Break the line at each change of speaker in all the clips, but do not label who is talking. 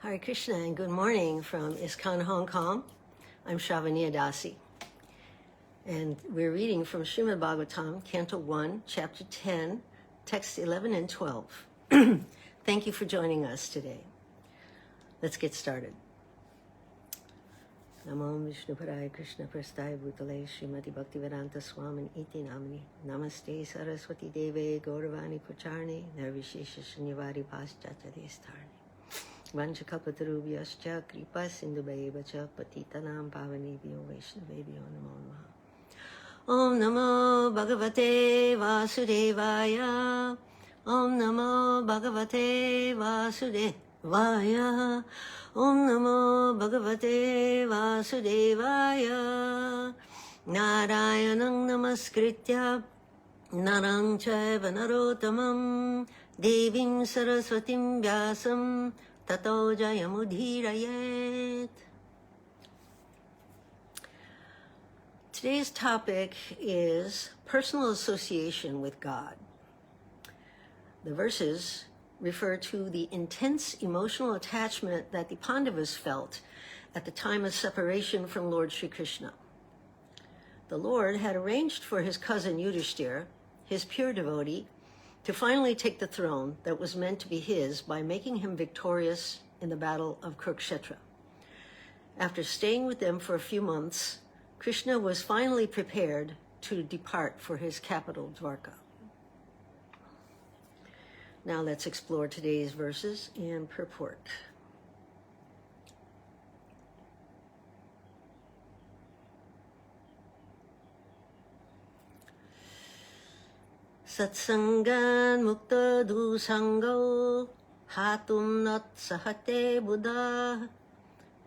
Hare Krishna and good morning from Iskcon, Hong Kong. I'm Sravaniya, and we're reading from Śrimad Bhagāvatam, Canto 1, Chapter 10, Texts 11 and 12. Thank you for joining us today. Let's get started. Namo Vishnu Paraya Krishna Prasthaya Bhutale Srimati Bhaktivedanta Swamin Iti Namani Namaste Saraswati Deve Gauravani Pacharni Nirvishesha Shanyavari Paschatya Destarni Vanchakalpatarubhyascha Kripa Sindhubhaivacha Patitanam Pavanebhyo Vaishnavebhyo Namo Namaha. Om Namo Bhagavate Vasudevaya. Om Namo Bhagavate Vasudevaya. Om Namo Bhagavate Vasudevaya. Narayanang Namaskritya Narang Chaiva Narottamam Devim Saraswatim Vyasam Tato Jayamudhirayet. Today's topic is personal association with God. The verses refer to the intense emotional attachment that the Pandavas felt at the time of separation from Lord Sri Krishna. The Lord had arranged for his cousin Yudhishthira, his pure devotee, to finally take the throne that was meant to be his by making him victorious in the battle of Kurukshetra. After staying with them for a few months, Krishna was finally prepared to depart for his capital, Dwarka. Now let's explore today's verses and purport. Satsangan mukta dusango hatum nat sahate buddha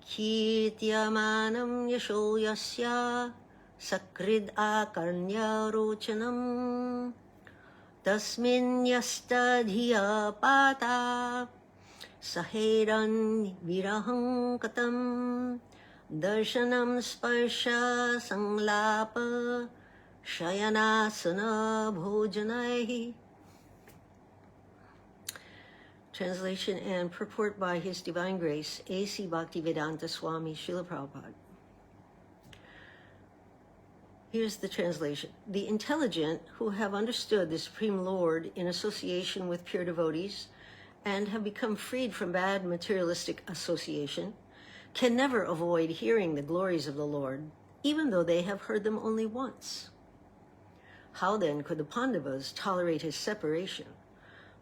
kirtyamanam yasho yasya sakrid akarnya rochanam tasmin yasta dhiya pata saheran viraham katam darshanam sparsha sanglapa shayanasana bhojanai. Translation and purport by His Divine Grace, A.C. Bhaktivedanta Swami Srila Prabhupada. Here's the translation. The intelligent who have understood the Supreme Lord in association with pure devotees and have become freed from bad materialistic association can never avoid hearing the glories of the Lord, even though they have heard them only once. How then could the Pandavas tolerate his separation?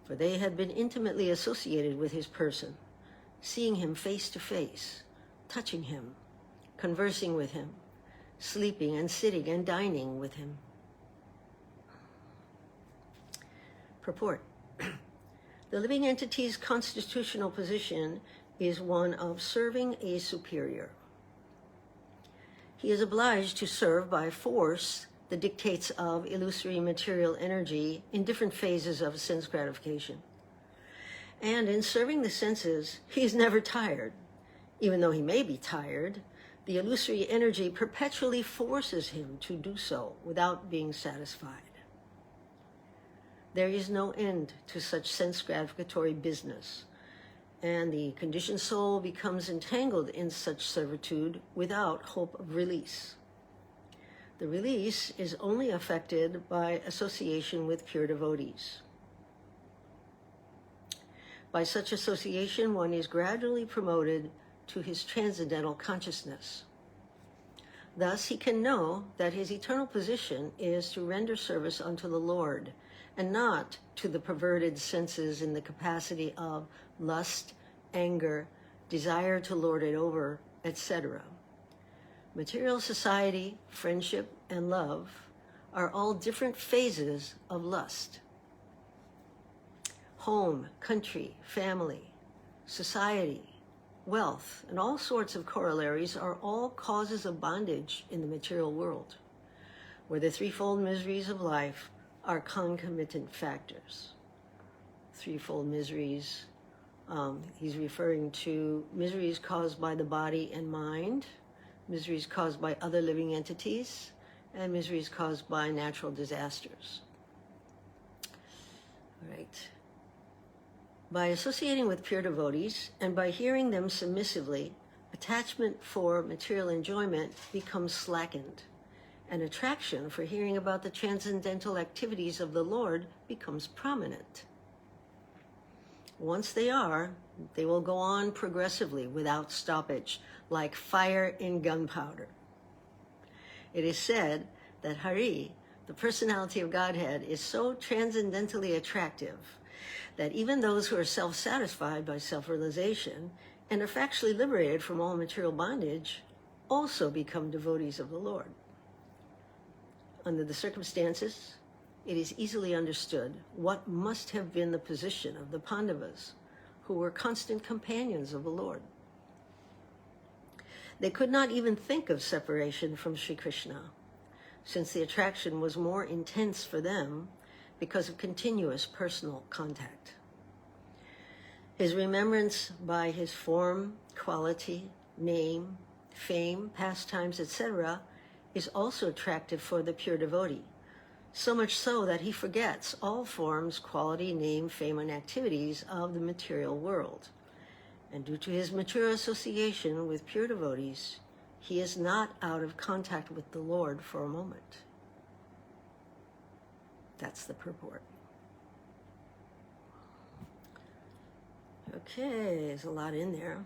For they had been intimately associated with his person, seeing him face to face, touching him, conversing with him, sleeping and sitting and dining with him. Purport. The living entity's constitutional position is one of serving a superior. He is obliged to serve by force the dictates of illusory material energy in different phases of sense gratification. And in serving the senses, he is never tired. Even though he may be tired, the illusory energy perpetually forces him to do so without being satisfied. There is no end to such sense gratificatory business, and the conditioned soul becomes entangled in such servitude without hope of release. The release is only affected by association with pure devotees. By such association, one is gradually promoted to his transcendental consciousness. Thus, he can know that his eternal position is to render service unto the Lord, and not to the perverted senses in the capacity of lust, anger, desire to lord it over, etc. Material society, friendship, and love are all different phases of lust. Home, country, family, society, wealth, and all sorts of corollaries are all causes of bondage in the material world, where the threefold miseries of life are concomitant factors. Threefold miseries, he's referring to miseries caused by the body and mind, miseries caused by other living entities, and miseries caused by natural disasters. All right. By associating with pure devotees and by hearing them submissively, attachment for material enjoyment becomes slackened, and attraction for hearing about the transcendental activities of the Lord becomes prominent. Once they will go on progressively without stoppage, like fire in gunpowder. It is said that Hari, the personality of Godhead, is so transcendently attractive that even those who are self-satisfied by self-realization and are factually liberated from all material bondage also become devotees of the Lord. Under the circumstances, it is easily understood what must have been the position of the Pandavas, who were constant companions of the Lord. They could not even think of separation from Sri Krishna, since the attraction was more intense for them because of continuous personal contact. His remembrance by his form, quality, name, fame, pastimes, etc., is also attractive for the pure devotee, so much so that he forgets all forms, quality, name, fame, and activities of the material world. And due to his mature association with pure devotees, he is not out of contact with the Lord for a moment. That's the purport. Okay, there's a lot in there.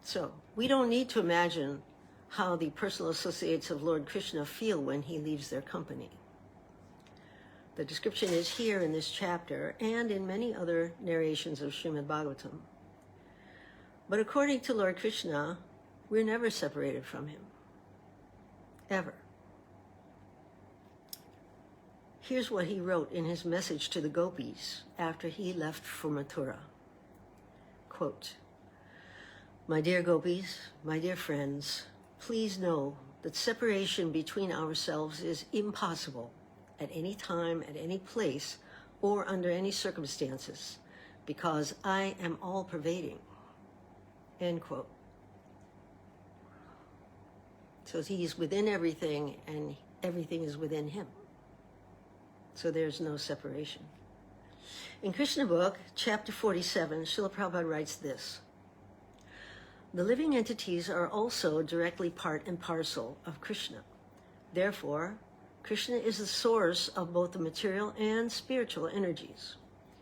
So we don't need to imagine how the personal associates of Lord Krishna feel when he leaves their company. The description is here in this chapter and in many other narrations of Śrimad Bhagāvatam. But according to Lord Krishna, we're never separated from him. Ever. Here's what he wrote in his message to the gopis after he left for Mathura. Quote, "My dear gopis, my dear friends, please know that separation between ourselves is impossible at any time, at any place, or under any circumstances, because I am all-pervading." End quote. So he's within everything, and everything is within him. So there's no separation. In Krishna book, chapter 47, Srila Prabhupada writes this: "The living entities are also directly part and parcel of Krishna. Therefore, Krishna is the source of both the material and spiritual energies.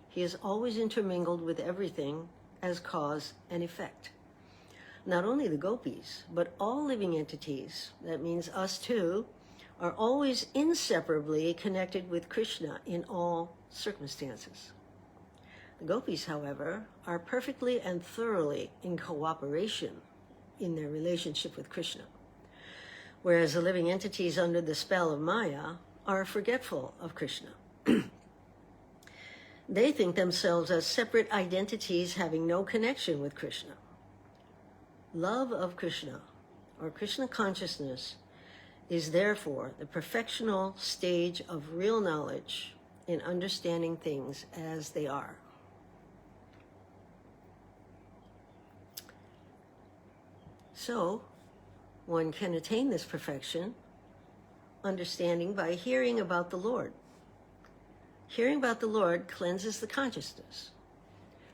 He is always intermingled with everything as cause and effect. Not only the gopis, but all living entities, that means us too, are always inseparably connected with Krishna in all circumstances. The gopis, however, are perfectly and thoroughly in cooperation in their relationship with Krishna, whereas the living entities under the spell of Maya are forgetful of Krishna. They think themselves as separate identities having no connection with Krishna. Love of Krishna, or Krishna consciousness, is therefore the perfectional stage of real knowledge in understanding things as they are." So, one can attain this perfection, understanding by hearing about the Lord. Hearing about the Lord cleanses the consciousness.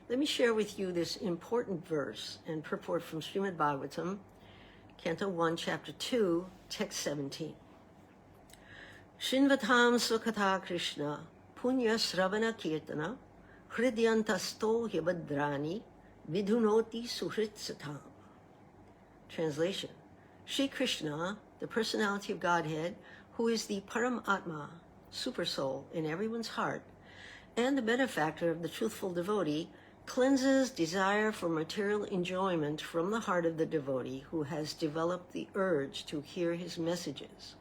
Let me share with you this important verse and purport from Śrimad Bhagāvatam, Canto 1, Chapter 2, Text 17. "Shinvatam svakatha Krishna, punya sravana kirtana, hridyantasto hyabadrani, vidhunoti suhrit satam." Translation: Sri Krishna, the personality of Godhead, who is the Paramatma, super soul in everyone's heart, and the benefactor of the truthful devotee, cleanses desire for material enjoyment from the heart of the devotee who has developed the urge to hear his messages,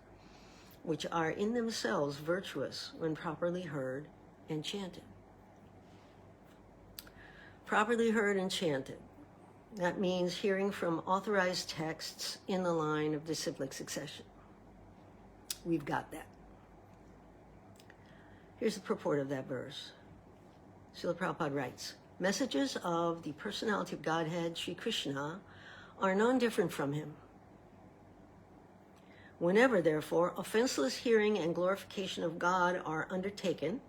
which are in themselves virtuous when properly heard and chanted. Properly heard and chanted. That means hearing from authorized texts in the line of disciplic succession. We've got that. Here's the purport of that verse. Srila Prabhupada writes, "Messages of the personality of Godhead, Sri Krishna, are non-different from him. Whenever, therefore, offenseless hearing and glorification of God are undertaken,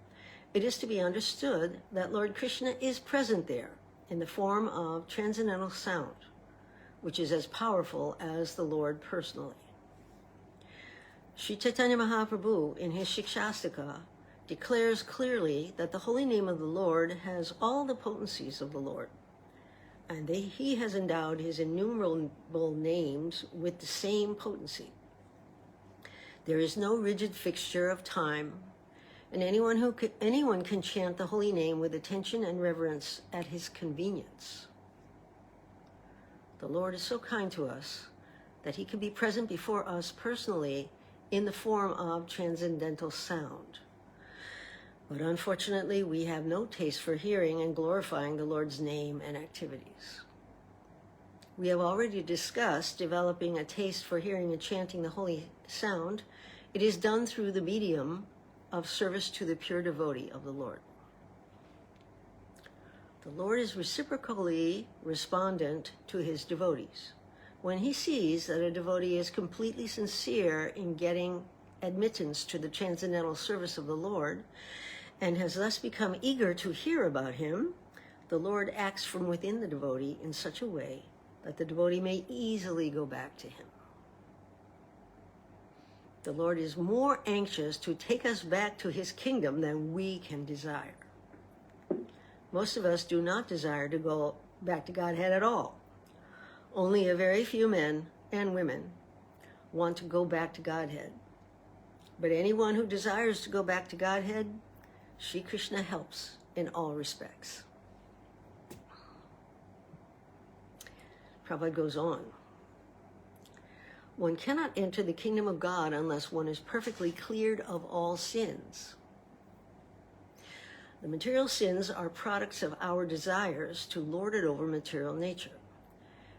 it is to be understood that Lord Krishna is present there in the form of transcendental sound, which is as powerful as the Lord personally. Sri Chaitanya Mahaprabhu, in his Shikshastika, declares clearly that the holy name of the Lord has all the potencies of the Lord, and he has endowed his innumerable names with the same potency. There is no rigid fixture of time, and anyone can chant the holy name with attention and reverence at his convenience. The Lord is so kind to us that he can be present before us personally in the form of transcendental sound. But unfortunately, we have no taste for hearing and glorifying the Lord's name and activities. We have already discussed developing a taste for hearing and chanting the holy sound. It is done through the medium of service to the pure devotee of the Lord. The Lord is reciprocally respondent to his devotees. When he sees that a devotee is completely sincere in getting admittance to the transcendental service of the Lord, and has thus become eager to hear about him, the Lord acts from within the devotee in such a way that the devotee may easily go back to him. The Lord is more anxious to take us back to his kingdom than we can desire. Most of us do not desire to go back to Godhead at all. Only a very few men and women want to go back to Godhead. But anyone who desires to go back to Godhead, Sri Krishna helps in all respects. Prabhupada goes on. One cannot enter the kingdom of God unless one is perfectly cleared of all sins. The material sins are products of our desires to lord it over material nature.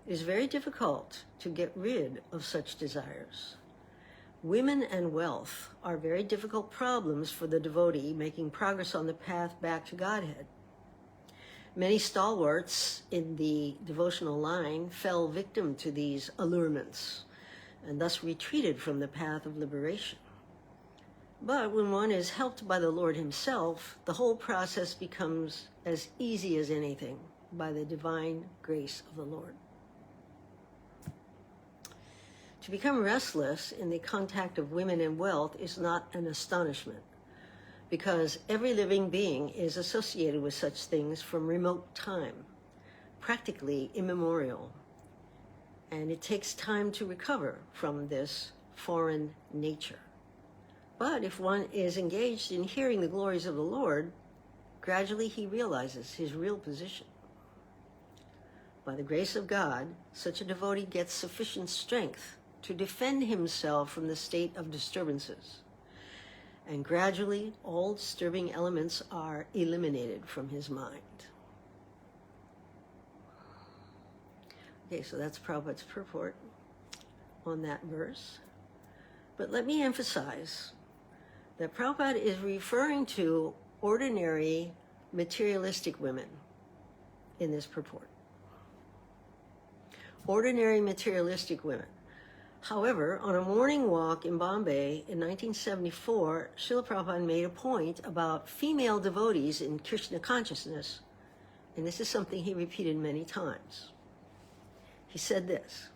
It is very difficult to get rid of such desires. Women and wealth are very difficult problems for the devotee making progress on the path back to Godhead. Many stalwarts in the devotional line fell victim to these allurements and thus retreated from the path of liberation. But when one is helped by the Lord himself, the whole process becomes as easy as anything by the divine grace of the Lord. To become restless in the contact of women and wealth is not an astonishment, because every living being is associated with such things from remote time, practically immemorial, and it takes time to recover from this foreign nature. But if one is engaged in hearing the glories of the Lord, gradually he realizes his real position. By the grace of God, such a devotee gets sufficient strength to defend himself from the state of disturbances, and gradually all disturbing elements are eliminated from his mind. Okay, so that's Prabhupada's purport on that verse. But let me emphasize that Prabhupada is referring to ordinary materialistic women in this purport. Ordinary materialistic women. However, on a morning walk in Bombay in 1974, Srila Prabhupada made a point about female devotees in Krishna consciousness, and this is something he repeated many times. He said this: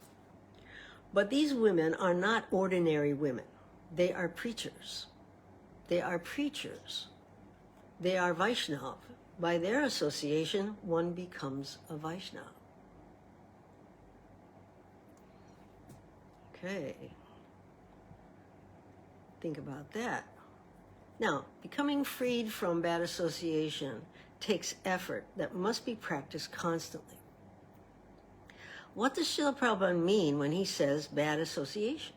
but these women are not ordinary women. They are preachers. They are preachers. They are Vaishnava. By their association, one becomes a Vaishnava. Okay. Think about that. Now, becoming freed from bad association takes effort that must be practiced constantly. What does Srila Prabhupada mean when he says bad association?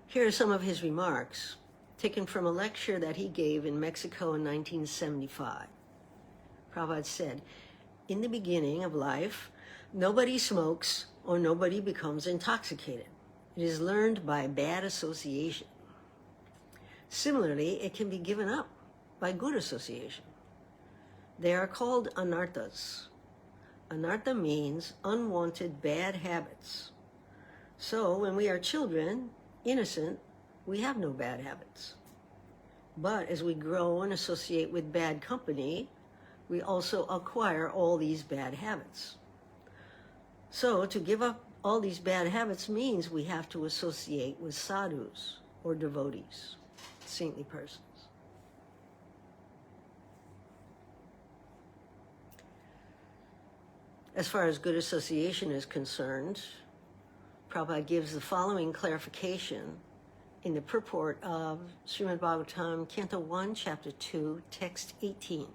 Here are some of his remarks, taken from a lecture that he gave in Mexico in 1975. Prabhupada said, in the beginning of life, nobody smokes or nobody becomes intoxicated. It is learned by bad association. Similarly, it can be given up by good association. They are called anarthas. Anartha means unwanted bad habits. So when we are children, innocent, we have no bad habits. But as we grow and associate with bad company, we also acquire all these bad habits. So to give up all these bad habits means we have to associate with sadhus or devotees, saintly persons. As far as good association is concerned, Prabhupada gives the following clarification in the purport of Śrimad Bhagāvatam, Canto 1, Chapter 2, Text 18.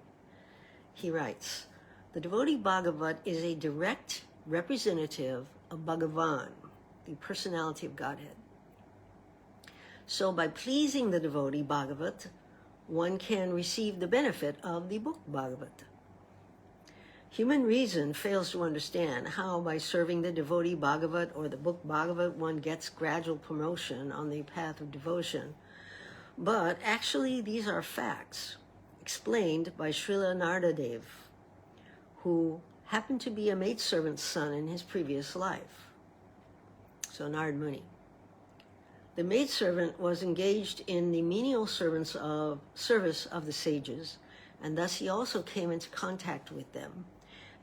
He writes, the devotee Bhagavat is a direct representative of Bhagavan, the personality of Godhead. So by pleasing the devotee Bhagavat, one can receive the benefit of the book Bhagavat. Human reason fails to understand how by serving the devotee Bhagavat or the book Bhagavat one gets gradual promotion on the path of devotion. But actually these are facts explained by Srila Naradadev, who happened to be a maidservant's son in his previous life. So Narad Muni. The maidservant was engaged in the menial service of the sages, and thus he also came into contact with them.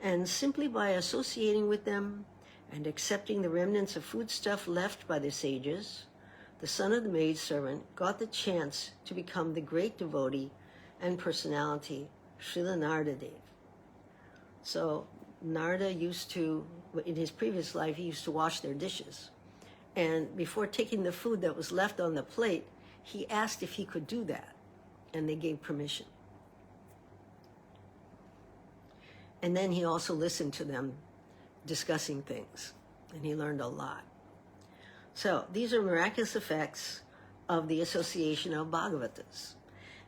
And simply by associating with them and accepting the remnants of foodstuff left by the sages, the son of the maidservant got the chance to become the great devotee and personality, Srila Naradadev. So Narada used to, in his previous life, he used to wash their dishes. And before taking the food that was left on the plate, he asked if he could do that, and they gave permission. And then he also listened to them discussing things, and he learned a lot. So these are miraculous effects of the association of Bhagavatas.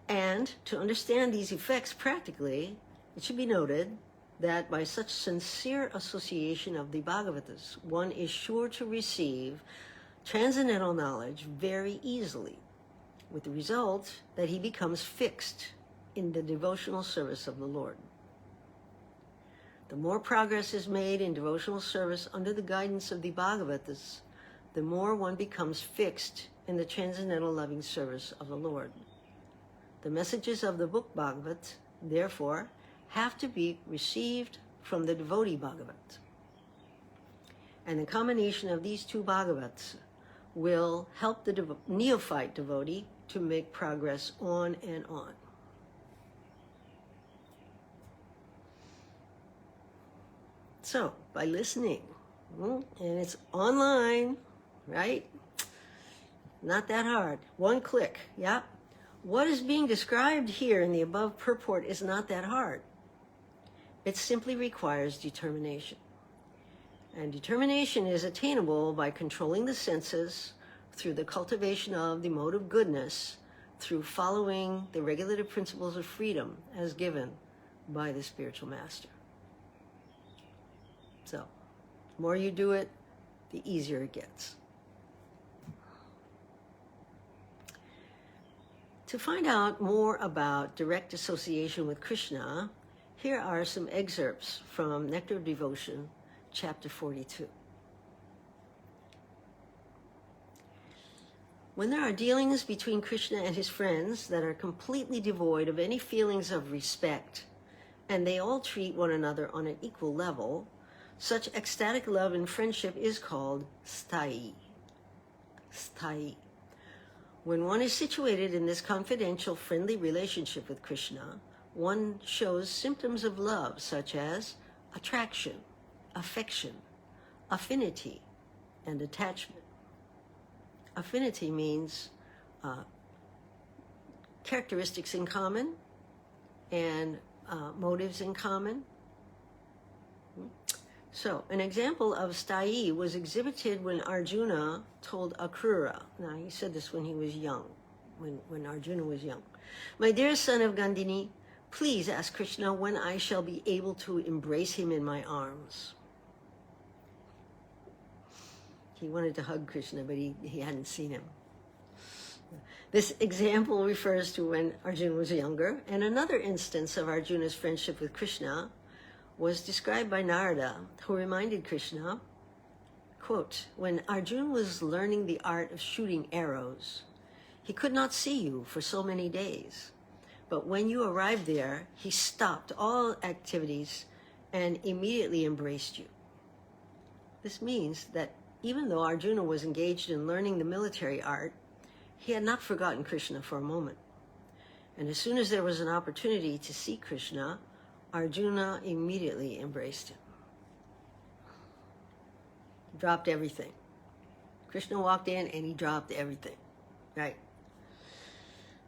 And to understand these effects practically, it should be noted that by such sincere association of the Bhagavatas, one is sure to receive transcendental knowledge very easily, with the result that he becomes fixed in the devotional service of the Lord. The more progress is made in devotional service under the guidance of the Bhagavatas, the more one becomes fixed in the transcendental loving service of the Lord. The messages of the book Bhagavat, therefore, have to be received from the devotee Bhagavat. And the combination of these two Bhagavats will help the neophyte devotee to make progress on and on. So, by listening, and it's online, right? Not that hard. One click, yeah? What is being described here in the above purport is not that hard. It simply requires determination. And determination is attainable by controlling the senses through the cultivation of the mode of goodness, through following the regulative principles of freedom as given by the spiritual master. So, the more you do it, the easier it gets. To find out more about direct association with Krishna, here are some excerpts from Nectar of Devotion, chapter 42. When there are dealings between Krishna and his friends that are completely devoid of any feelings of respect, and they all treat one another on an equal level, such ecstatic love and friendship is called sthayi. Sthayi. When one is situated in this confidential, friendly relationship with Krishna, one shows symptoms of love such as attraction, affection, affinity, and attachment. Affinity means characteristics in common and motives in common. So, an example of sthayi was exhibited when Arjuna told Akrura. Now, he said this when he was young, when Arjuna was young. My dear son of Gandhini, please ask Krishna when I shall be able to embrace him in my arms. He wanted to hug Krishna, but he hadn't seen him. This example refers to when Arjuna was younger, and another instance of Arjuna's friendship with Krishna was described by Narada, who reminded Krishna, quote, when Arjuna was learning the art of shooting arrows, He could not see you for so many days. But when you arrived there, he stopped all activities and immediately embraced you. This means that even though Arjuna was engaged in learning the military art, he had not forgotten Krishna for a moment. And as soon as there was an opportunity to see Krishna, Arjuna immediately embraced him. Dropped everything. Krishna walked in and he dropped everything, right?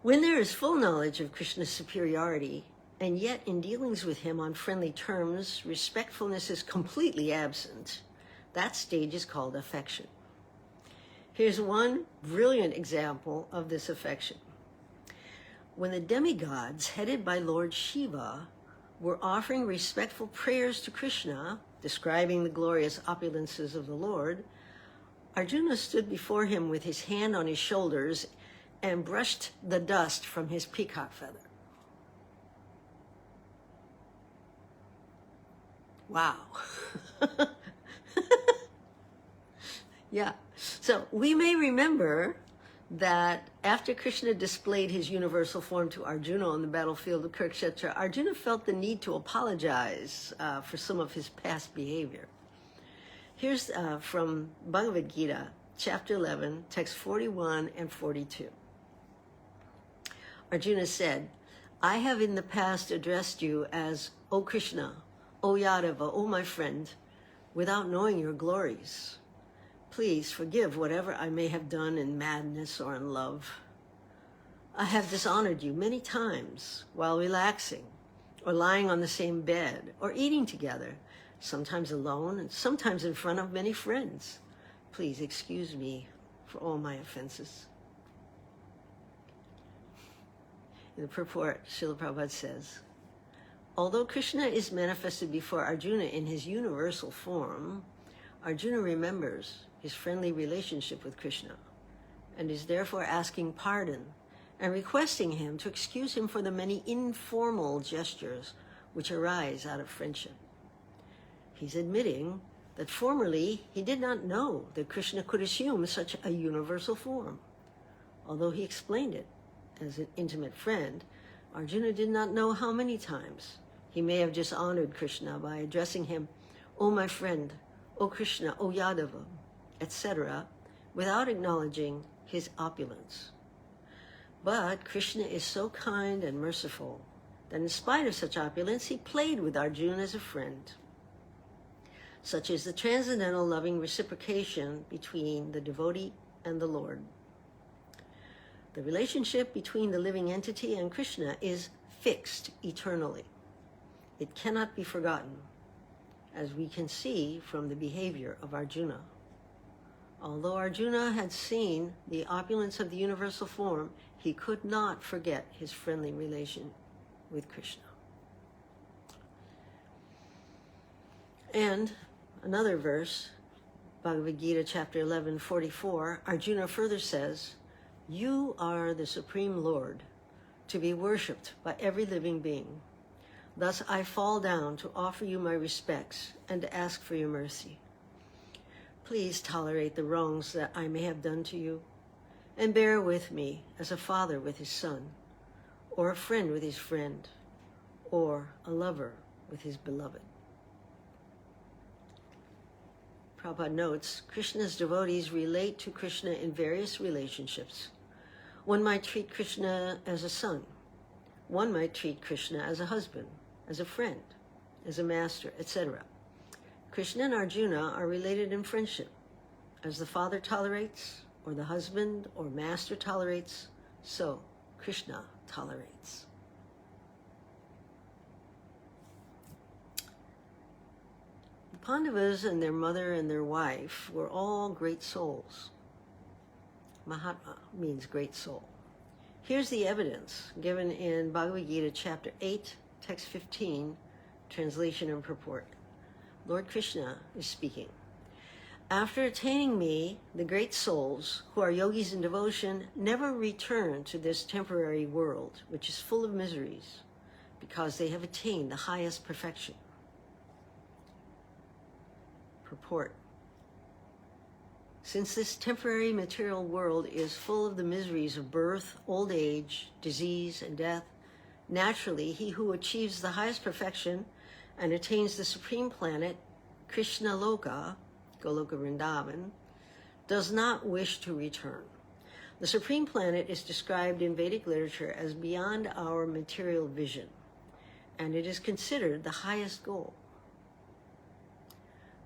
When there is full knowledge of Krishna's superiority, and yet in dealings with him on friendly terms, respectfulness is completely absent, that stage is called affection. Here's one brilliant example of this affection. When the demigods, headed by Lord Shiva, were offering respectful prayers to Krishna, describing the glorious opulences of the Lord, Arjuna stood before him with his hand on his shoulders and brushed the dust from his peacock feather. Wow. Yeah. So we may remember that after Krishna displayed his universal form to Arjuna on the battlefield of Kurukshetra, Arjuna felt the need to apologize for some of his past behavior. Here's from Bhagavad Gita, chapter 11, text 41 and 42. Arjuna said, I have in the past addressed you as, O Krishna, O Yadava, O my friend, without knowing your glories. Please forgive whatever I may have done in madness or in love. I have dishonored you many times while relaxing, or lying on the same bed, or eating together, sometimes alone and sometimes in front of many friends. Please excuse me for all my offenses. In the purport, Srila Prabhupada says, although Krishna is manifested before Arjuna in his universal form, Arjuna remembers his friendly relationship with Krishna and is therefore asking pardon and requesting him to excuse him for the many informal gestures which arise out of friendship. He's admitting that formerly he did not know that Krishna could assume such a universal form. Although he explained it as an intimate friend, Arjuna did not know how many times he may have dishonored Krishna by addressing him, O my friend, O Krishna, O Yadava, etc., without acknowledging his opulence. But Krishna is so kind and merciful that in spite of such opulence, he played with Arjuna as a friend. Such is the transcendental loving reciprocation between the devotee and the Lord. The relationship between the living entity and Krishna is fixed eternally. It cannot be forgotten, as we can see from the behavior of Arjuna. Although Arjuna had seen the opulence of the universal form, he could not forget his friendly relation with Krishna. And another verse, Bhagavad Gita chapter 11, 44, Arjuna further says, you are the Supreme Lord, to be worshipped by every living being. Thus I fall down to offer you my respects and to ask for your mercy. Please tolerate the wrongs that I may have done to you, and bear with me as a father with his son, or a friend with his friend, or a lover with his beloved. Prabhupada notes, Krishna's devotees relate to Krishna in various relationships. One might treat Krishna as a son. One might treat Krishna as a husband, as a friend, as a master, etc. Krishna and Arjuna are related in friendship. As the father tolerates, or the husband or master tolerates, so Krishna tolerates. The Pandavas and their mother and their wife were all great souls. Mahatma means great soul. Here's the evidence given in Bhagavad Gita chapter 8, text 15, translation and purport. Lord Krishna is speaking. After attaining me, the great souls, who are yogis in devotion, never return to this temporary world, which is full of miseries, because they have attained the highest perfection. Purport. Since this temporary material world is full of the miseries of birth, old age, disease, and death, naturally, he who achieves the highest perfection and attains the supreme planet, Krishna Loka, Goloka Vrindavan, does not wish to return. The supreme planet is described in Vedic literature as beyond our material vision, and it is considered the highest goal.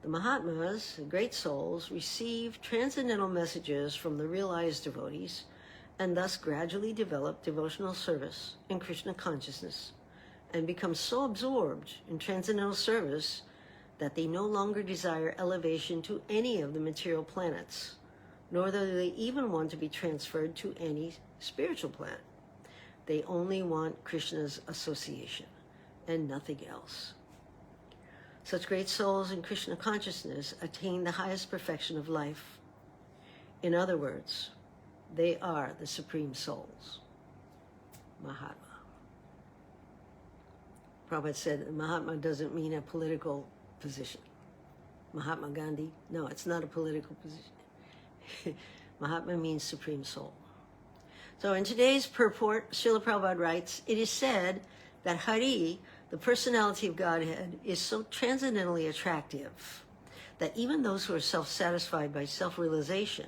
The Mahatmas, the great souls, receive transcendental messages from the realized devotees and thus gradually develop devotional service in Krishna consciousness and become so absorbed in transcendental service that they no longer desire elevation to any of the material planets, nor do they even want to be transferred to any spiritual planet. They only want Krishna's association and nothing else. Such great souls in Krishna consciousness attain the highest perfection of life. In other words, they are the supreme souls, Mahatma. Prabhupada said Mahatma doesn't mean a political position. Mahatma Gandhi, no, it's not a political position. Mahatma means supreme soul. So in today's purport, Srila Prabhupada writes, it is said that Hari, the personality of Godhead, is so transcendently attractive that even those who are self-satisfied by self-realization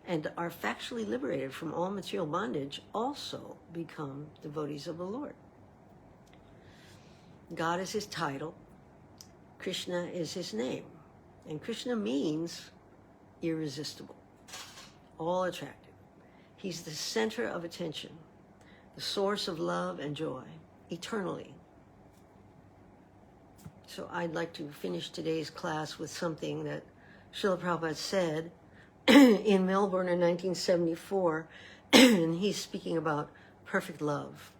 and are factually liberated from all material bondage also become devotees of the Lord. God is his title, Krishna is his name, and Krishna means irresistible, all attractive. He's the center of attention, the source of love and joy, eternally. So I'd like to finish today's class with something that Srila Prabhupada said in Melbourne in 1974, and he's speaking about perfect love.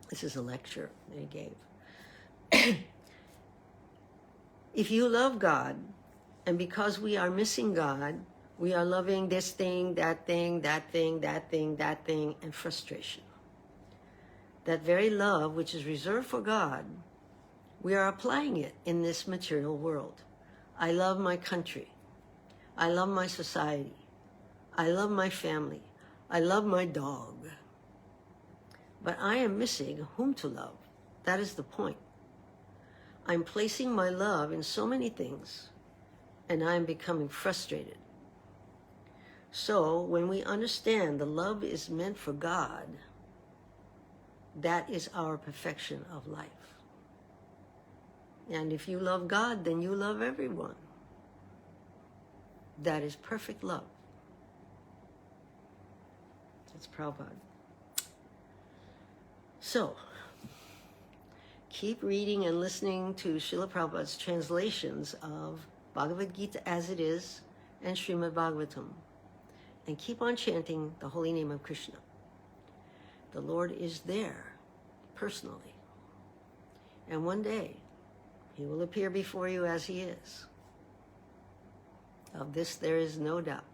This is a lecture that he gave. If you love God, and because we are missing God, we are loving this thing, that thing, that thing, that thing, that thing, and frustration. That very love which is reserved for God, we are applying it in this material world. I love my country. I love my society. I love my family. I love my dog. But I am missing whom to love. That is the point. I'm placing my love in so many things, and I am becoming frustrated. So when we understand the love is meant for God, that is our perfection of life. And if you love God, then you love everyone. That is perfect love. That's Prabhupada. So, keep reading and listening to Srila Prabhupada's translations of Bhagavad Gita as it is and Śrimad Bhagāvatam. And keep on chanting the holy name of Krishna. The Lord is there, personally. And one day, he will appear before you as he is. Of this there is no doubt.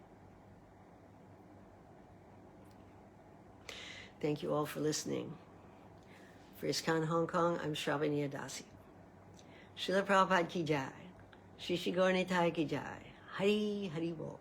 Thank you all for listening. For Iskcon Hong Kong, I'm Sravaniya Dasi. Srila Prabhupada ki jai. Shri Shri Gaura Nitai ki jai. Hari Hari Bol.